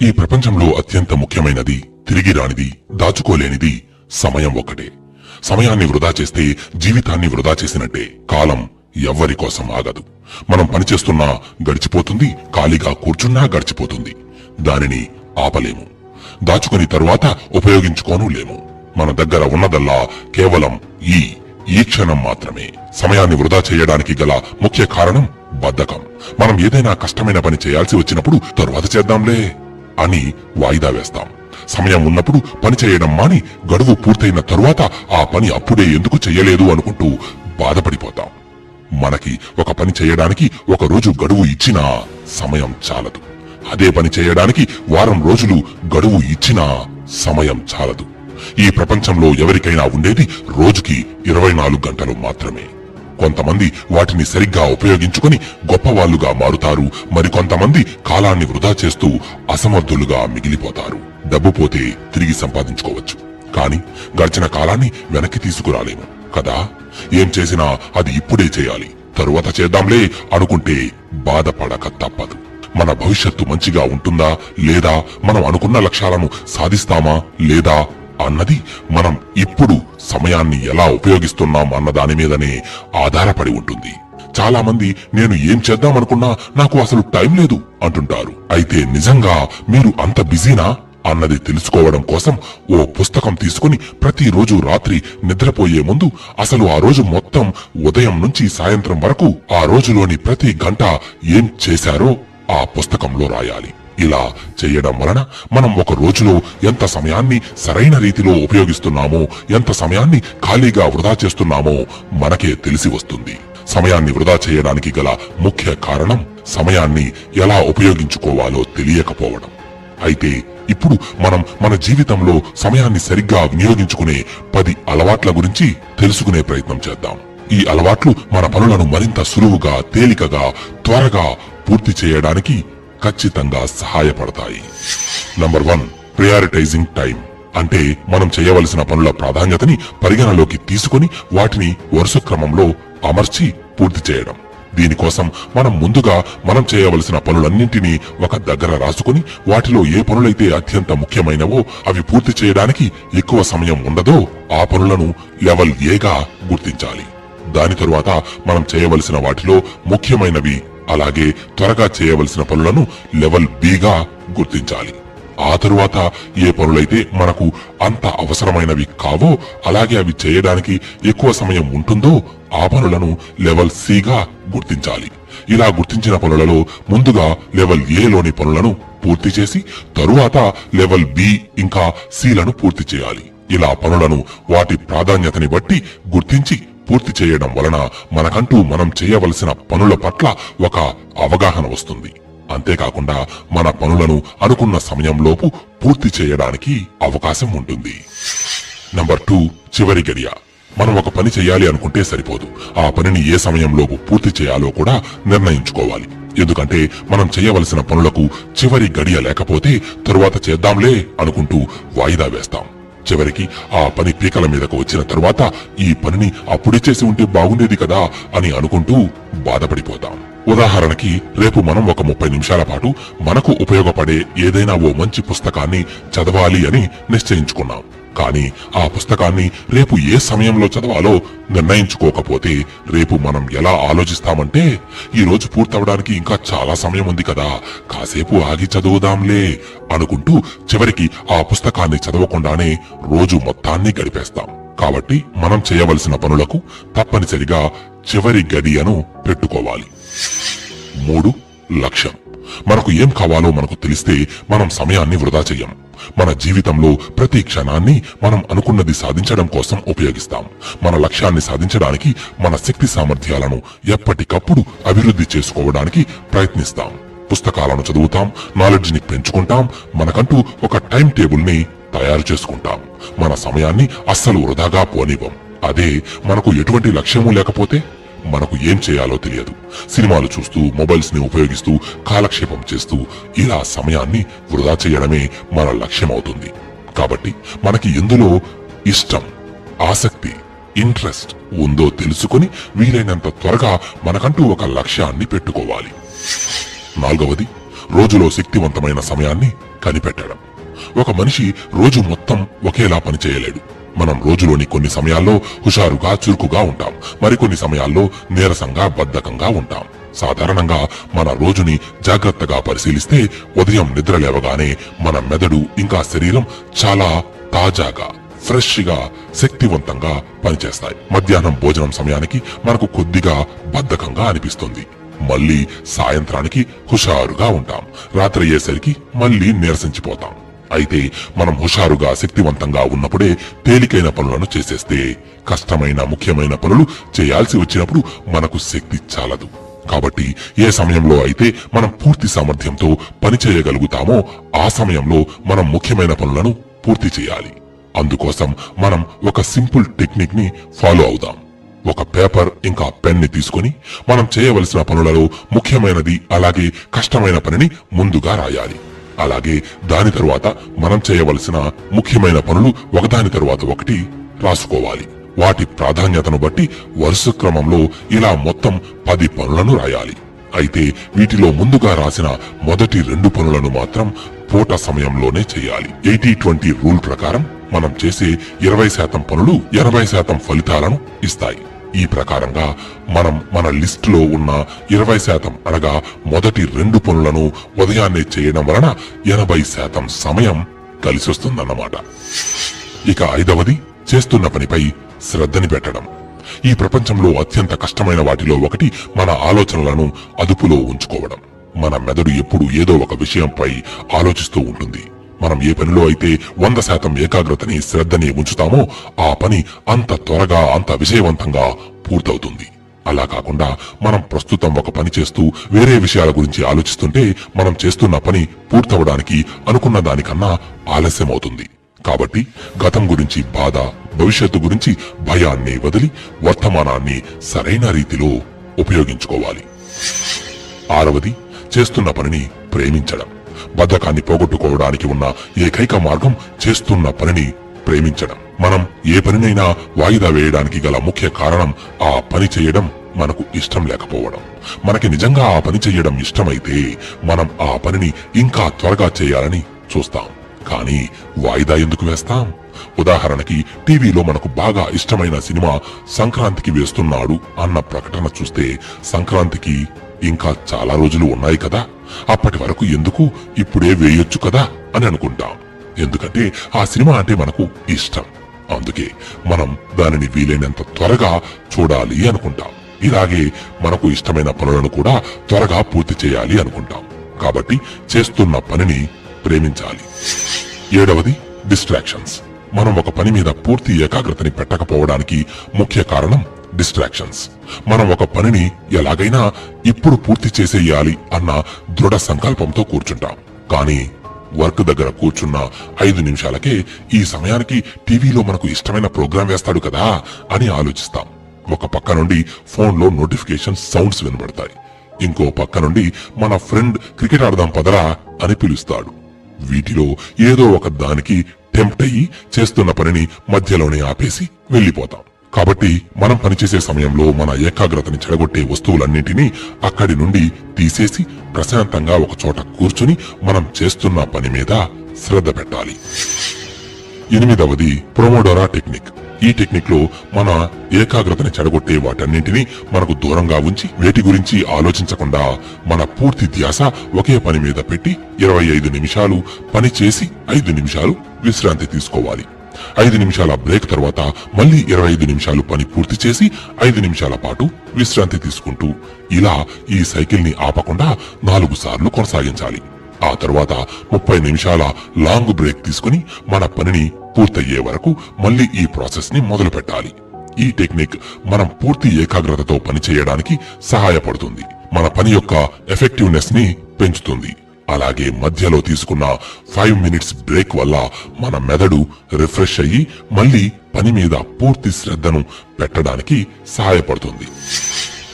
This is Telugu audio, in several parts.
ఈ ప్రపంచంలో అత్యంత ముఖ్యమైనది, తిరిగి రానిది, దాచుకోలేనిది సమయం ఒక్కటే. సమయాన్ని వృధా చేస్తే జీవితాన్ని వృధా చేసినట్టే. కాలం ఎవ్వరి కోసం ఆగదు. మనం పనిచేస్తున్నా గడిచిపోతుంది, ఖాళీగా కూర్చున్నా గడిచిపోతుంది. దానిని ఆపలేము, దాచుకుని తరువాత ఉపయోగించుకోను లేము. మన దగ్గర ఉన్నదల్లా కేవలం ఈ క్షణం మాత్రమే. సమయాన్ని వృధా చేయడానికి గల ముఖ్య కారణం బద్ధకం. మనం ఏదైనా కష్టమైన పని చేయాల్సి వచ్చినప్పుడు తరువాత చేద్దాంలే అని వాయిదా వేస్తాం. సమయం ఉన్నప్పుడు పని చేయడం మాని గడువు పూర్తయిన తరువాత ఆ పని అప్పుడే ఎందుకు చెయ్యలేదు అనుకుంటూ బాధపడిపోతాం. మనకి ఒక పని చేయడానికి ఒక రోజు గడువు ఇచ్చినా సమయం చాలదు. అదే పని చేయడానికి వారం రోజులు గడువు ఇచ్చినా సమయం చాలదు. ఈ ప్రపంచంలో ఎవరికైనా ఉండేది రోజుకి 24 గంటలు మాత్రమే. కొంతమంది వాటిని సరిగ్గా ఉపయోగించుకుని గొప్పవాళ్లుగా మారుతారు. మరికొంతమంది కాలాన్ని వృధా చేస్తూ అసమర్థులుగా మిగిలిపోతారు. డబ్బు పోతే తిరిగి సంపాదించుకోవచ్చు, కాని గడిచిన కాలాన్ని వెనక్కి తీసుకురాలేము కదా. ఏం చేసినా అది ఇప్పుడే చేయాలి, తరువాత చేద్దాంలే అనుకుంటే బాధపడక తప్పదు. మన భవిష్యత్తు మంచిగా ఉంటుందా లేదా, మనం అనుకున్న లక్ష్యాలను సాధిస్తామా లేదా అన్నది మనం ఇప్పుడు సమయాన్ని ఎలా ఉపయోగిస్తున్నాం అన్న దాని మీదనే ఆధారపడి ఉంటుంది. చాలా మంది నేను ఏం చేద్దామనుకున్నా నాకు అసలు టైం లేదు అంటుంటారు. అయితే నిజంగా మీరు అంత బిజీనా అన్నది తెలుసుకోవడం కోసం ఓ పుస్తకం తీసుకుని ప్రతిరోజు రాత్రి నిద్రపోయే ముందు అసలు ఆ రోజు మొత్తం ఉదయం నుంచి సాయంత్రం వరకు ఆ రోజులోని ప్రతి గంట ఏం చేశారో ఆ పుస్తకంలో రాయాలి. ఇలా చేయడం వలన మనం ఒక రోజులో ఎంత సమయాన్ని సరైన రీతిలో ఉపయోగిస్తున్నామో, ఎంత సమయాన్ని ఖాళీగా వృధా చేస్తున్నామో మనకే తెలిసి వస్తుంది. సమయాన్ని వృధా చేయడానికి గల ముఖ్య కారణం సమయాన్ని ఎలా ఉపయోగించుకోవాలో తెలియకపోవడం. అయితే ఇప్పుడు మనం మన జీవితంలో సమయాన్ని సరిగ్గా వినియోగించుకునే 10 అలవాట్ల గురించి తెలుసుకునే ప్రయత్నం చేద్దాం. ఈ అలవాట్లు మన పనులను మరింత సులువుగా, తేలికగా, త్వరగా పూర్తి చేయడానికి ఖచ్చితంగా సహాయపడతాయి. Number 1, prioritising time. అంటే మనం చేయవలసిన పనుల ప్రాధాన్యతని పరిగణలోకి తీసుకుని వాటిని వరుస క్రమంలో అమర్చి పూర్తి చేయడం. దీనికోసం మనం ముందుగా మనం చేయవలసిన పనులన్నింటినీ ఒక దగ్గర రాసుకుని వాటిలో ఏ పనులైతే అత్యంత ముఖ్యమైనవో, అవి పూర్తి చేయడానికి ఎక్కువ సమయం ఉండదో ఆ పనులను లెవెల్ ఏగా గుర్తించాలి. దాని తరువాత మనం చేయవలసిన వాటిలో ముఖ్యమైనవి అలాగే త్వరగా చేయవలసిన పనులను లెవెల్ బిగా గుర్తించాలి. ఆ తరువాత ఏ పనులైతే మనకు అంత అవసరమైనవి కావో, అలాగే అవి చేయడానికి ఎక్కువ సమయం ఉంటుందో ఆ పనులను లెవెల్ సిగా గుర్తించాలి. ఇలా గుర్తించిన పనులలో ముందుగా లెవెల్ ఏలోని పనులను పూర్తి చేసి తరువాత లెవెల్ బి ఇంకా సిలను పూర్తి చేయాలి. ఇలా పనులను వాటి ప్రాధాన్యతని బట్టి గుర్తించి పూర్తి చేయడం వలన మనకంటూ మనం చేయవలసిన పనుల పట్ల ఒక అవగాహన వస్తుంది. అంతేకాకుండా మన పనులను అనుకున్న సమయంలోపు పూర్తి చేయడానికి అవకాశం ఉంటుంది. నంబర్ 2, చివరి గడియ. మనం ఒక పని చేయాలి అనుకుంటే సరిపోదు, ఆ పనిని ఏ సమయంలోపు పూర్తి చేయాలో కూడా నిర్ణయించుకోవాలి. ఎందుకంటే మనం చేయవలసిన పనులకు చివరి గడియ లేకపోతే తరువాత చేద్దాంలే అనుకుంటూ వాయిదా వేస్తాం. చివరికి ఆ పని పీకల మీదకు వచ్చిన తరువాత ఈ పనిని అప్పుడే చేసి ఉంటే బాగుండేది కదా అని అనుకుంటూ బాధపడిపోతాం. ఉదాహరణకి రేపు మనం ఒక 30 నిమిషాల పాటు మనకు ఉపయోగపడే ఏదైనా ఓ మంచి పుస్తకాన్ని చదవాలి అని నిశ్చయించుకున్నాం. కానీ ఆ పుస్తకాన్ని రేపు ఏ సమయంలో చదవాలో నిర్ణయించుకోకపోతే రేపు మనం ఎలా ఆలోచిస్తామంటే, ఈ రోజు పూర్తవడానికి ఇంకా చాలా సమయం ఉంది కదా, కాసేపు ఆగి చదువుదాంలే అనుకుంటూ చివరికి ఆ పుస్తకాన్ని చదవకుండానే రోజు మొత్తాన్ని గడిపేస్తాం. కాబట్టి మనం చేయవలసిన పనులకు తప్పనిసరిగా చివరి గడియను పెట్టుకోవాలి. 3, లక్ష్యం. మనకు ఏం కావాలో మనకు తెలిస్తే మనం సమయాన్ని వృధా చెయ్యం. మన జీవితంలో ప్రతి క్షణాన్ని మనం అనుకున్నది సాధించడం కోసం ఉపయోగిస్తాం. మన లక్ష్యాన్ని సాధించడానికి మన శక్తి సామర్థ్యాలను ఎప్పటికప్పుడు అభివృద్ధి చేసుకోవడానికి ప్రయత్నిస్తాం. పుస్తకాలను చదువుతాం, నాలెడ్జ్ ని పెంచుకుంటాం, మనకంటూ ఒక టైం టేబుల్ ని తయారు చేసుకుంటాం. మన సమయాన్ని అస్సలు వృధాగా పోనివ్వం. అదే మనకు ఎటువంటి లక్ష్యమూ లేకపోతే మనకు ఏం చేయాలో తెలియదు. సినిమాలు చూస్తూ, మొబైల్స్ ని ఉపయోగిస్తూ, కాలక్షేపం చేస్తూ ఇలా సమయాన్ని వృధా చేయడమే మన లక్ష్యమవుతుంది. కాబట్టి మనకి ఎందులో ఇష్టం, ఆసక్తి, ఇంట్రెస్ట్ ఉందో తెలుసుకుని వీలైనంత త్వరగా మనకంటూ ఒక లక్ష్యాన్ని పెట్టుకోవాలి. 4వది, రోజులో శక్తివంతమైన సమయాన్ని కనిపెట్టడం. ఒక మనిషి రోజు మొత్తం ఒకేలా పనిచేయలేడు. మనం రోజులోని కొన్ని సమయాల్లో హుషారుగా చురుకుగా ఉంటాం, మరికొన్ని సమయాల్లో నీరసంగా బద్ధకంగా ఉంటాం. సాధారణంగా మన రోజుని జాగ్రత్తగా పరిశీలిస్తే ఉదయం నిద్ర లేవగానే మన మెదడు ఇంకా శరీరం చాలా తాజాగా, ఫ్రెష్ గా, శక్తివంతంగా పనిచేస్తాయి. మధ్యాహ్నం భోజనం సమయానికి మనకు కొద్దిగా బద్ధకంగా అనిపిస్తుంది. మళ్ళీ సాయంత్రానికి హుషారుగా ఉంటాం. రాత్రి అయ్యేసరికి మళ్ళీ నీరసించిపోతాం. అయితే మనం హుషారుగా, శక్తివంతంగా ఉన్నప్పుడే తేలికైన పనులను చేసేస్తే కష్టమైన, ముఖ్యమైన పనులు చేయాల్సి వచ్చినప్పుడు మనకు శక్తి చాలదు. కాబట్టి ఏ సమయంలో అయితే మనం పూర్తి సామర్థ్యంతో పని చేయగలుగుతామో ఆ సమయంలో మనం ముఖ్యమైన పనులను పూర్తి చేయాలి. అందుకోసం మనం ఒక సింపుల్ టెక్నిక్ ని ఫాలో అవుదాం. ఒక పేపర్ ఇంకా పెన్ ని తీసుకుని మనం చేయవలసిన పనులలో ముఖ్యమైనది అలాగే కష్టమైన పనిని ముందుగా రాయాలి. అలాగే దాని తరువాత మనం చేయవలసిన ముఖ్యమైన పనులు ఒకదాని తరువాత ఒకటి రాసుకోవాలి. వాటి ప్రాధాన్యతను బట్టి వరుస క్రమంలో ఇలా మొత్తం 10 పనులను రాయాలి. అయితే వీటిలో ముందుగా రాసిన మొదటి 2 పనులను మాత్రం పూట సమయంలోనే చేయాలి. 80-20 రూల్ ప్రకారం మనం చేసే 20% పనులు 80% ఫలితాలను ఇస్తాయి. ఈ ప్రకారంగా మనం మన లిస్టులో ఉన్న 20% అనగా మొదటి 2 పనులను ఉదయాన్నే చేయడం వలన 80% సమయం కలిసొస్తుందన్నమాట. ఇక 5వది చేస్తున్న పనిపై శ్రద్ధని పెట్టడం. ఈ ప్రపంచంలో అత్యంత కష్టమైన వాటిలో ఒకటి మన ఆలోచనలను అదుపులో ఉంచుకోవడం. మన మెదడు ఎప్పుడు ఏదో ఒక విషయంపై ఆలోచిస్తూ ఉంటుంది. మనం ఏ పనిలో అయితే 100% ఏకాగ్రతని, శ్రద్ధని ఉంచుతామో ఆ పని అంత త్వరగా, అంత విజయవంతంగా పూర్తవుతుంది. అలా కాకుండా మనం ప్రస్తుతం ఒక పని చేస్తూ వేరే విషయాల గురించి ఆలోచిస్తుంటే మనం చేస్తున్న పని పూర్తవడానికి అనుకున్న దానికన్నా ఆలస్యమవుతుంది. కాబట్టి గతం గురించి బాధ, భవిష్యత్తు గురించి భయాన్ని వదిలి వర్తమానాన్ని సరైన రీతిలో ఉపయోగించుకోవాలి. 6వది చేస్తున్న పనిని ప్రేమించడం. బద్ధకాన్ని పోగొట్టుకోవడానికి ఉన్న ఏకైక మార్గం చేస్తున్న పనిని ప్రేమించడం. మనం ఏ పనినైనా వాయిదా వేయడానికి గల ముఖ్య కారణం ఆ పని చేయడం మనకు ఇష్టం లేకపోవడం. మనకి నిజంగా ఆ పని చేయడం ఇష్టమైతే మనం ఆ పనిని ఇంకా త్వరగా చేయాలని చూస్తాం. కానీ వాయిదా ఎందుకు వేస్తాం? ఉదాహరణకి టీవీలో మనకు బాగా ఇష్టమైన సినిమా సంక్రాంతికి వేస్తున్నాడు అన్న ప్రకటన చూస్తే సంక్రాంతికి ఇంకా చాలా రోజులు ఉన్నాయి కదా, అప్పటి వరకు ఎందుకు, ఇప్పుడే వేయొచ్చు కదా అని అనుకుంటాం. ఎందుకంటే ఆ సినిమా అంటే మనకు ఇష్టం. అందుకే మనం దానిని వీలైనంత త్వరగా చూడాలి అనుకుంటాం. ఇలాగే మనకు ఇష్టమైన పనులను కూడా త్వరగా పూర్తి చేయాలి అనుకుంటాం. కాబట్టి చేస్తున్న పనిని ప్రేమించాలి. 7వది డిస్ట్రాక్షన్స్. మనం ఒక పని మీద పూర్తి ఏకాగ్రతని పెట్టకపోవడానికి ముఖ్య కారణం డిస్ట్రాక్షన్స్. మనం ఒక పనిని ఎలాగైనా ఇప్పుడు పూర్తి చేసేయాలి అన్న దృఢ సంకల్పంతో కూర్చుంటాం. కానీ వర్క్ దగ్గర కూర్చున్న 5 నిమిషాలకే ఈ సమయానికి టీవీలో మనకు ఇష్టమైన ప్రోగ్రాం వేస్తాడు కదా అని ఆలోచిస్తాం. ఒక పక్క నుండి ఫోన్లో నోటిఫికేషన్ సౌండ్స్ వినబడతాయి. ఇంకో పక్క నుండి మన ఫ్రెండ్ క్రికెట్ ఆడదాం పదరా అని పిలుస్తాడు. వీటిలో ఏదో ఒక దానికి టెంప్ట్ అయ్యి చేస్తున్న పనిని మధ్యలోనే ఆపేసి వెళ్లిపోతాం. కాబట్టి మనం పనిచేసే సమయంలో మన ఏకాగ్రతని చెడగొట్టే వస్తువులన్నింటినీ అక్కడి నుండి తీసేసి ప్రశాంతంగా ఒక చోట కూర్చుని మనం చేస్తున్న పని మీద శ్రద్ధ పెట్టాలి. 8వది ప్రొమోడోరా టెక్నిక్. ఈ టెక్నిక్ లో మన ఏకాగ్రతని చెడగొట్టే వాటన్నింటినీ మనకు దూరంగా ఉంచి వేటి గురించి ఆలోచించకుండా మన పూర్తి ధ్యాస ఒకే పని మీద పెట్టి 25 నిమిషాలు పని చేసి 5 నిమిషాలు విశ్రాంతి తీసుకోవాలి. 5 నిమిషాల బ్రేక్ తర్వాత మళ్ళీ 25 నిమిషాలు పని పూర్తి చేసి 5 నిమిషాల పాటు విశ్రాంతి తీసుకుంటూ ఇలా ఈ సైకిల్ ని ఆపకుండా 4 సార్లు కొనసాగించాలి. ఆ తర్వాత 30 నిమిషాల లాంగ్ బ్రేక్ తీసుకుని మన పనిని పూర్తయ్యే వరకు మళ్ళీ ఈ ప్రాసెస్ ని మొదలు పెట్టాలి. ఈ టెక్నిక్ మనం పూర్తి ఏకాగ్రతతో పని చేయడానికి సహాయపడుతుంది. మన పని యొక్క ఎఫెక్టివ్నెస్ ని పెంచుతుంది. అలాగే మధ్యలో తీసుకున్న 5 మినిట్స్ బ్రేక్ వల్ల మన మెదడు రిఫ్రెష్ అయ్యి మళ్ళీ పని మీద పూర్తి శ్రద్ధను పెట్టడానికి సహాయపడుతుంది.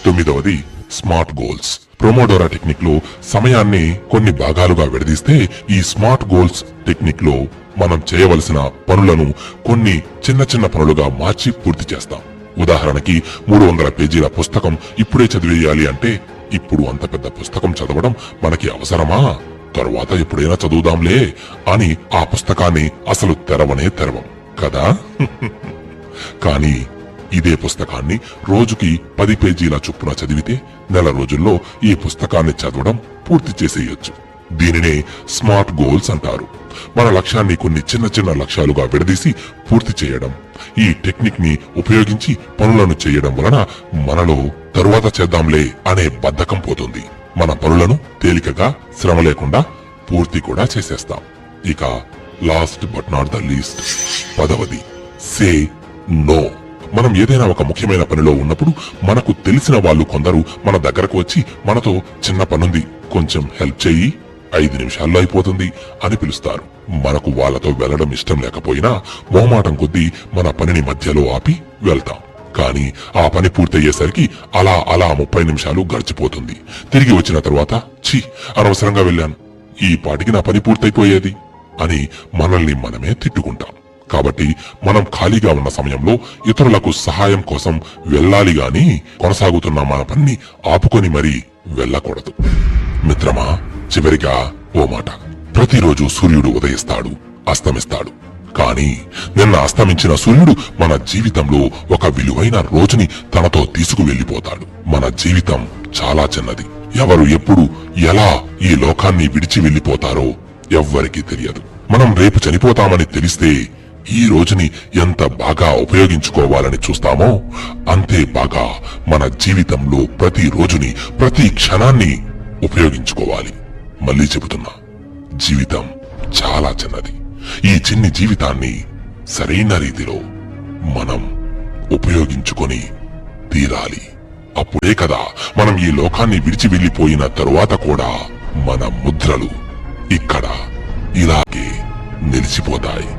9వది స్మార్ట్ గోల్స్. ప్రొమోడోరా టెక్నిక్ లో సమయాన్ని కొన్ని భాగాలుగా విడదీస్తే ఈ స్మార్ట్ గోల్స్ టెక్నిక్ లో మనం చేయవలసిన పనులను కొన్ని చిన్న చిన్న పనులుగా మార్చి పూర్తి చేస్తాం. ఉదాహరణకి 300 పేజీల పుస్తకం ఇప్పుడే చదివేయాలి అంటే ఇప్పుడు అంత పెద్ద పుస్తకం చదవడం మనకి అవసరమా? తరువాత ఎప్పుడైనా చదువుదాంలే అని ఆ పుస్తకాన్ని అసలు తెరవనే తెరవం కదా. కానీ ఇదే పుస్తకాన్ని రోజుకి 10 పేజీల చొప్పున చదివితే నెల రోజుల్లో ఈ పుస్తకాన్ని చదవడం పూర్తి చేసేయొచ్చు. దీనినే స్మార్ట్ గోల్స్ అంటారు. మన లక్ష్యాన్ని కొన్ని చిన్న చిన్న లక్ష్యాలుగా విడదీసి పూర్తి చేయడం. ఈ టెక్నిక్ ని ఉపయోగించి పనులను చేయడం వలన మనలో తరువాత చేద్దాంలే అనే బద్ధకం పోతుంది. మన పనులను తేలికగా శ్రమ లేకుండా పూర్తి కూడా చేసేస్తాం. ఇక last but not the least 10వది సే నో. మనం ఏదైనా ఒక ముఖ్యమైన పనిలో ఉన్నప్పుడు మనకు తెలిసిన వాళ్ళు కొందరు మన దగ్గరకు వచ్చి మనతో చిన్న పనుంది, కొంచెం హెల్ప్ చెయ్యి, 5 నిమిషాల్లో అయిపోతుంది అని పిలుస్తారు. మనకు వాళ్ళతో వెళ్లడం ఇష్టం లేకపోయినా మొహమాటం కొద్దీ మన పనిని మధ్యలో ఆపి వెళ్తాం. కానీ ఆ పని పూర్తయ్యేసరికి అలా 30 నిమిషాలు గడిచిపోతుంది. తిరిగి వచ్చిన తరువాత ఛీ, అనవసరంగా వెళ్ళాను, ఈ పాటికి నా పని పూర్తయిపోయేది అని మనల్ని మనమే తిట్టుకుంటాం. కాబట్టి మనం ఖాళీగా ఉన్న సమయంలో ఇతరులకు సహాయం కోసం వెళ్ళాలి గాని కొనసాగుతున్న మన పనిని ఆపుకొని మరీ వెళ్ళకూడదు. మిత్రమా, చివరిగా ఓ మాట. ప్రతిరోజు సూర్యుడు ఉదయిస్తాడు, అస్తమిస్తాడు. కానీ నిన్న అస్తమించిన సూర్యుడు మన జీవితంలో ఒక విలువైన రోజుని తనతో తీసుకువెళ్లిపోతాడు. మన జీవితం చాలా చిన్నది. ఎవరు ఎప్పుడు ఎలా ఈ లోకాన్ని విడిచి వెళ్లిపోతారో ఎవ్వరికీ తెలియదు. మనం రేపు చనిపోతామని తెలిస్తే ఈ రోజుని ఎంత బాగా ఉపయోగించుకోవాలని చూస్తామో అంతే బాగా మన జీవితంలో ప్రతి రోజుని, ప్రతి క్షణాన్ని ఉపయోగించుకోవాలి. మళ్ళీ చెబుతున్నా, జీవితం చాలా చిన్నది. ఈ చిన్ని జీవితాన్ని సరైన రీతిలో మనం ఉపయోగించుకొని తీరాలి. అప్పుడే కదా మనం ఈ లోకాన్ని విడిచి వెళ్లిపోయిన తరువాత కూడా మన ముద్రలు ఇక్కడ ఇలాగే నిలిచిపోతాయి.